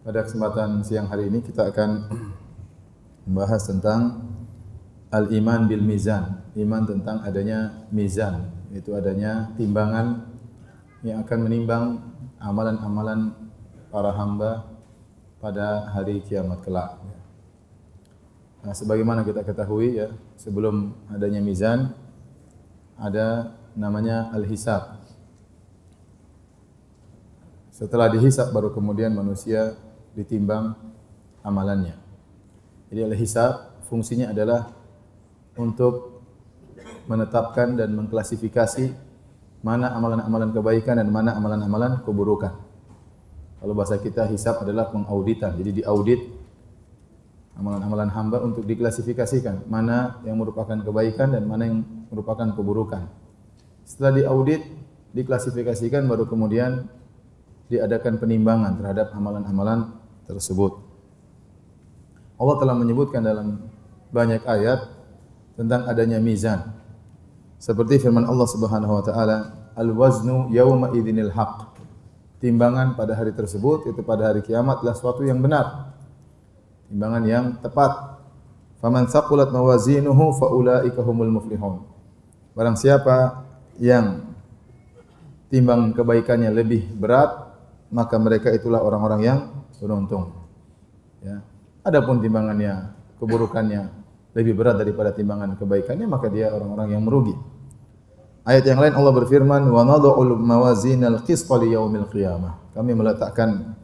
Pada kesempatan siang hari ini kita akan membahas tentang al-iman bil mizan. Iman tentang adanya mizan, yaitu adanya timbangan yang akan menimbang amalan-amalan para hamba pada hari kiamat kelak. Nah, sebagaimana kita ketahui ya, sebelum adanya mizan ada namanya al-hisab. Setelah dihisab baru kemudian manusia ditimbang amalannya. Jadi al-hisab fungsinya adalah untuk menetapkan dan mengklasifikasi mana amalan-amalan kebaikan dan mana amalan-amalan keburukan. Kalau bahasa kita hisab adalah pengauditan. Jadi diaudit amalan-amalan hamba untuk diklasifikasikan mana yang merupakan kebaikan dan mana yang merupakan keburukan. Setelah diaudit, diklasifikasikan baru kemudian diadakan penimbangan terhadap amalan-amalan tersebut. Allah telah menyebutkan dalam banyak ayat tentang adanya mizan. Seperti firman Allah Subhanahu wa taala, "Al-waznu yauma idzinil haqq." Timbangan pada hari tersebut, itu pada hari kiamat, adalah suatu yang benar. Timbangan yang tepat. Faman thaqulat mawazinuhu faulaika humul muflihun. Barang siapa yang timbang kebaikannya lebih berat, maka mereka itulah orang-orang yang beruntung. Ya. Adapun timbangannya, keburukannya lebih berat daripada timbangan kebaikannya, maka dia orang-orang yang merugi. Ayat yang lain Allah berfirman, "Wa nadha'ul mawazinal qisqa li yaumil qiyamah." Kami meletakkan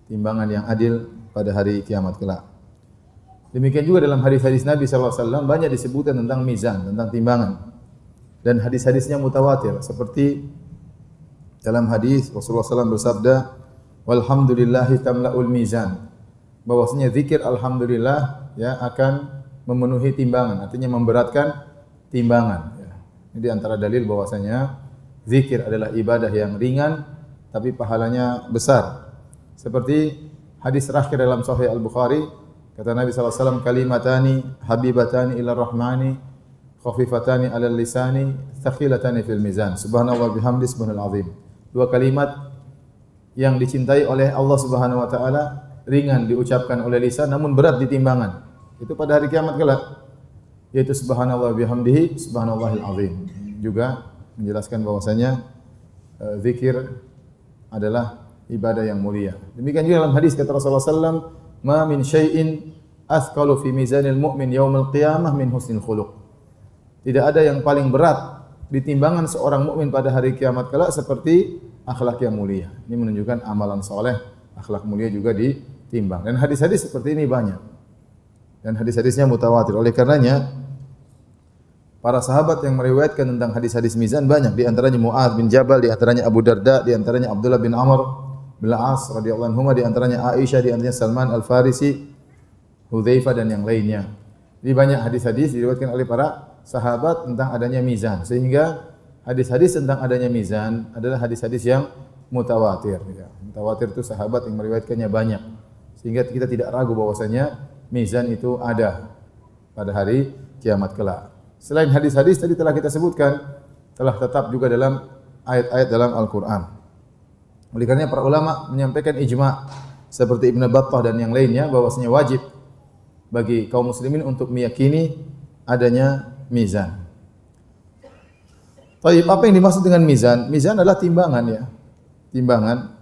timbangan yang adil pada hari kiamat kelak. Demikian juga dalam hadis-hadis Nabi sallallahu alaihi wasallam banyak disebutkan tentang mizan, tentang timbangan. Dan hadis-hadisnya mutawatir, seperti dalam hadis Rasulullah SAW bersabda, "Walhamdulillahi tamla'ul mizan." Bahwasanya zikir alhamdulillah ya akan memenuhi timbangan, artinya memberatkan timbangan. Ya. Ini di antara dalil bahwasanya zikir adalah ibadah yang ringan tapi pahalanya besar. Seperti hadis terakhir dalam Sahih Al-Bukhari, kata Nabi SAW, "Kalimatani habibatani ila rahmani, khafifatani 'alal lisani, thaqilatani fil mizan. Subhanallah bihamdi subhanal azim." Dua kalimat yang dicintai oleh Allah Subhanahu wa taala, ringan diucapkan oleh lisan namun berat di timbangan. Itu pada hari kiamat kelak, yaitu subhanallah bihamdihi subhanallahil azim. Juga menjelaskan bahwasanya zikir adalah ibadah yang mulia. Demikian juga dalam hadis kata Rasulullah SAW, "Ma min syai'in athqalu fi mizanil mu'min yaumil qiyamah min husnil khuluq." Tidak ada yang paling berat di timbangan seorang mukmin pada hari kiamat kelak seperti akhlak yang mulia. Ini menunjukkan amalan soleh, akhlak mulia juga ditimbang. Dan hadis-hadis seperti ini banyak. Dan hadis-hadisnya mutawatir. Oleh karenanya, para sahabat yang meriwayatkan tentang hadis-hadis mizan banyak. Di antaranya Mu'adz bin Jabal, di antaranya Abu Darda, di antaranya Abdullah bin Amr bin As radhiyallahu anhuma, di antaranya Aisyah, di antaranya Salman Al-Farisi, Hudzaifah dan yang lainnya. Jadi banyak hadis-hadis diriwayatkan oleh para sahabat tentang adanya mizan, sehingga hadis-hadis tentang adanya mizan adalah hadis-hadis yang mutawatir. Ya. Mutawatir itu sahabat yang meriwayatkannya banyak, sehingga kita tidak ragu bahwasanya mizan itu ada pada hari kiamat kelak. Selain hadis-hadis tadi telah kita sebutkan, telah tetap juga dalam ayat-ayat dalam Al-Quran. Oleh karenanya para ulama menyampaikan ijma' seperti Ibn Battah dan yang lainnya bahwasanya wajib bagi kaum muslimin untuk meyakini adanya mizan. Baik, apa yang dimaksud dengan mizan? Mizan adalah timbangan ya. Timbangan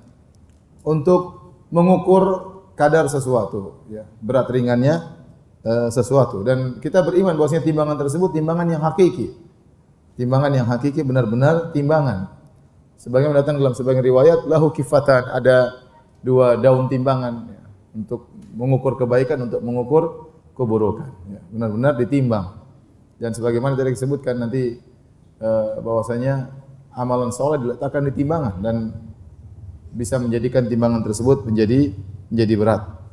untuk mengukur kadar sesuatu ya, berat ringannya sesuatu, dan kita beriman bahwasanya timbangan tersebut timbangan yang hakiki. Timbangan yang hakiki benar-benar timbangan. Sebagaimana datang dalam sebagian riwayat, lahu kifatan, ada dua daun timbangan ya, untuk mengukur kebaikan, untuk mengukur keburukan. Ya, benar-benar ditimbang. Dan sebagaimana tadi disebutkan nanti bahwasanya amalan saleh diletakkan di timbangan dan bisa menjadikan timbangan tersebut menjadi berat.